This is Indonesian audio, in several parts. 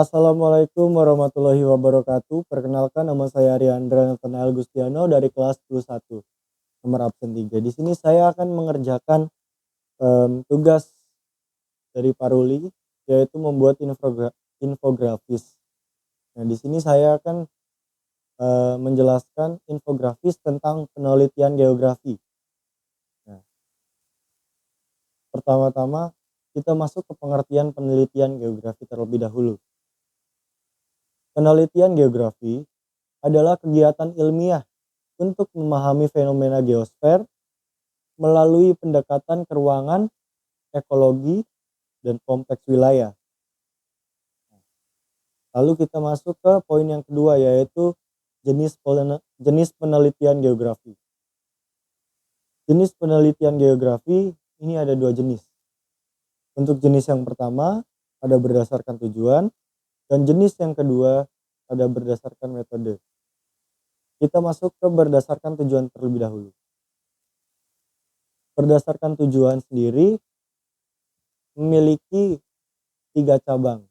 Assalamualaikum warahmatullahi wabarakatuh. Perkenalkan, nama saya Ariandra Nathanael Gustiano dari kelas 11, nomor absen 3. Di sini saya akan mengerjakan tugas dari Paruli, yaitu membuat infografis. Nah, di sini saya akan menjelaskan infografis tentang penelitian geografi. Nah, pertama-tama kita masuk ke pengertian penelitian geografi terlebih dahulu. Penelitian geografi adalah kegiatan ilmiah untuk memahami fenomena geosfer melalui pendekatan ke ruangan, ekologi, dan kompleks wilayah. Lalu kita masuk ke poin yang kedua, yaitu jenis penelitian geografi. Jenis penelitian geografi ini ada dua jenis. Untuk jenis yang pertama ada berdasarkan tujuan, dan jenis yang kedua ada berdasarkan metode. Kita masuk ke berdasarkan tujuan terlebih dahulu. Berdasarkan tujuan sendiri memiliki 3 cabang.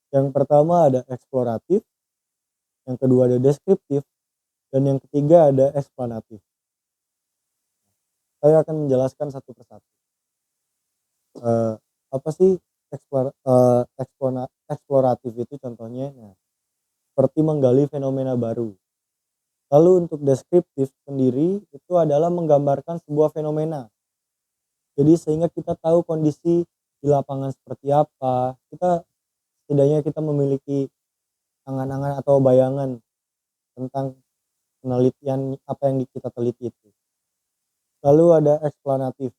Yang pertama ada eksploratif, yang kedua ada deskriptif, dan yang ketiga ada eksplanatif. Saya akan menjelaskan satu persatu. Apa sih eksploratif itu contohnya? Nah, seperti menggali fenomena baru. Lalu untuk deskriptif sendiri itu adalah menggambarkan sebuah fenomena. Jadi sehingga kita tahu kondisi di lapangan seperti apa. Setidaknya kita memiliki angan-angan atau bayangan tentang penelitian apa yang kita teliti itu. Lalu ada eksplanatif.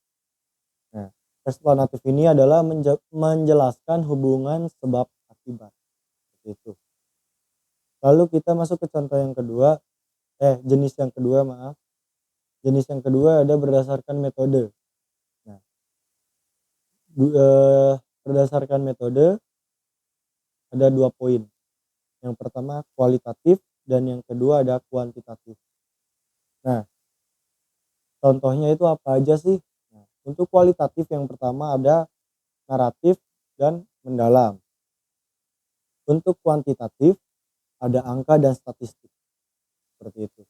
Nah, eksplanatif ini adalah menjelaskan hubungan sebab akibat. Seperti itu. Lalu kita masuk ke contoh yang kedua, jenis yang kedua, maaf. Jenis yang kedua ada berdasarkan metode. Nah, berdasarkan metode ada 2 poin. Yang pertama kualitatif dan yang kedua ada kuantitatif. Nah, contohnya itu apa aja sih? Nah, untuk kualitatif yang pertama ada naratif dan mendalam. Untuk kuantitatif ada angka dan statistik. Seperti itu.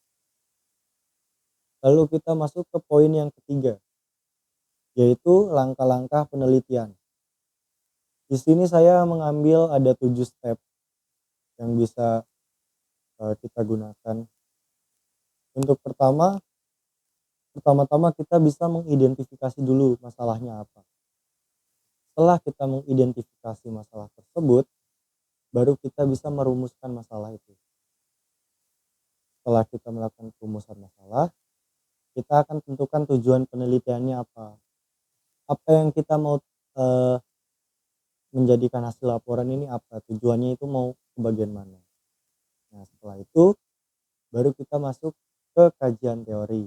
Lalu kita masuk ke poin yang ketiga, yaitu langkah-langkah penelitian. Di sini saya mengambil ada 7 step yang bisa kita gunakan. Untuk pertama-tama kita bisa mengidentifikasi dulu masalahnya apa. Setelah kita mengidentifikasi masalah tersebut, baru kita bisa merumuskan masalah itu. Setelah kita melakukan perumusan masalah, kita akan tentukan tujuan penelitiannya apa. Apa yang kita mau menjadikan hasil laporan ini apa, tujuannya itu mau ke bagian mana. Nah, setelah itu baru kita masuk ke kajian teori.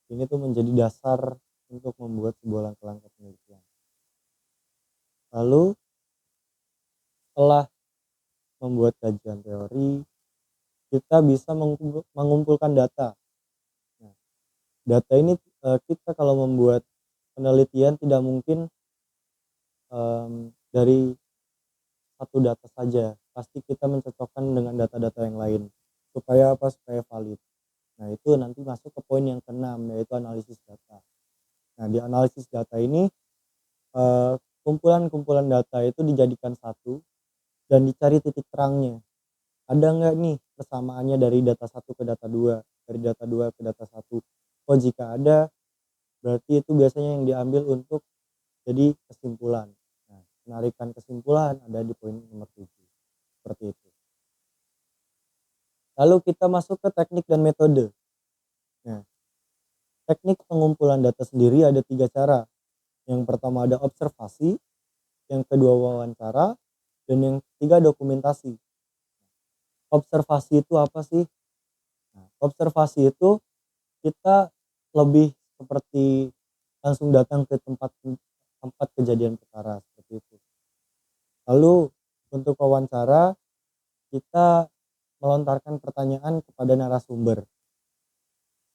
Ini tuh menjadi dasar untuk membuat sebuah langkah-langkah penelitian. Lalu setelah membuat kajian teori, kita bisa mengumpulkan data. Nah, data ini kita kalau membuat penelitian tidak mungkin dari satu data saja, pasti kita mencocokkan dengan data-data yang lain supaya valid. Nah, itu nanti masuk ke poin yang keenam, yaitu analisis data. Nah, di analisis data ini kumpulan-kumpulan data itu dijadikan satu dan dicari titik terangnya. Ada nggak nih persamaannya dari data satu ke data 2, dari data 2 ke data 1? Oh, jika ada, berarti itu biasanya yang diambil untuk jadi kesimpulan. Nah, penarikan kesimpulan ada di poin nomor 7. Seperti itu. Lalu kita masuk ke teknik dan metode. Nah, teknik pengumpulan data sendiri ada 3 cara. Yang pertama ada observasi, yang kedua wawancara, dan yang ketiga dokumentasi. Observasi itu apa sih? Nah, observasi itu kita lebih seperti langsung datang ke tempat kejadian perkara, seperti itu. Lalu untuk wawancara kita melontarkan pertanyaan kepada narasumber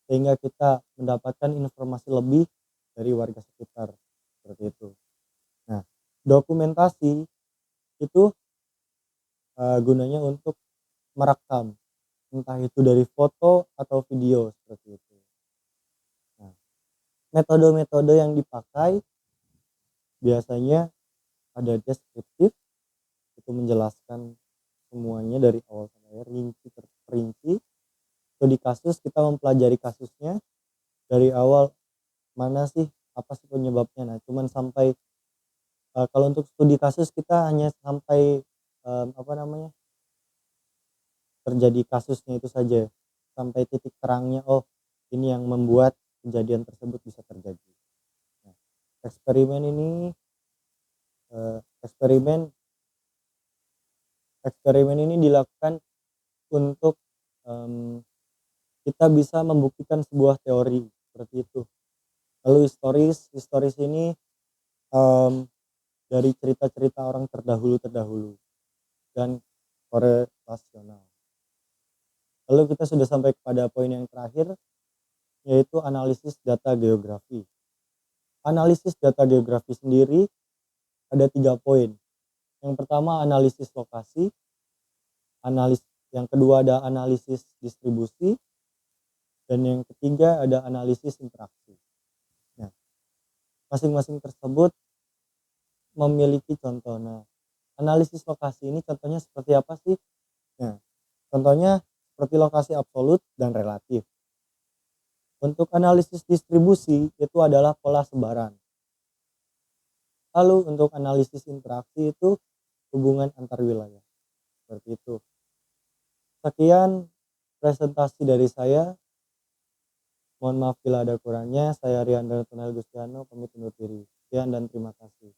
sehingga kita mendapatkan informasi lebih dari warga sekitar, seperti itu. Nah, dokumentasi itu gunanya untuk merekam, entah itu dari foto atau video seperti itu. Nah, metode-metode yang dipakai biasanya ada deskriptif, itu menjelaskan semuanya dari awal sampai akhir, rinci per rinci. Studi kasus, kita mempelajari kasusnya dari awal, mana sih, apa sih penyebabnya. Nah, cuman sampai kalau untuk studi kasus kita hanya sampai, apa namanya, terjadi kasusnya itu saja, sampai titik terangnya, oh ini yang membuat kejadian tersebut bisa terjadi. Nah, eksperimen ini, eee, eksperimen eksperimen ini dilakukan untuk, mmm, kita bisa membuktikan sebuah teori, seperti itu. Lalu historis, historis ini, mmm, dari cerita-cerita orang terdahulu-terdahulu dan korelasional. Lalu kita sudah sampai kepada poin yang terakhir, yaitu analisis data geografi. Analisis data geografi sendiri ada 3 poin. Yang pertama analisis lokasi, yang kedua ada analisis distribusi, dan yang ketiga ada analisis interaksi. Nah, masing-masing tersebut memiliki contoh. Nah, analisis lokasi ini contohnya seperti apa sih? Nah, contohnya seperti lokasi absolut dan relatif. Untuk analisis distribusi itu adalah pola sebaran. Lalu untuk analisis interaksi itu hubungan antar wilayah. Seperti itu. Sekian presentasi dari saya. Mohon maaf bila ada kurangnya. Saya Rian Tonel Gustiano, pamit undur diri. Sekian dan terima kasih.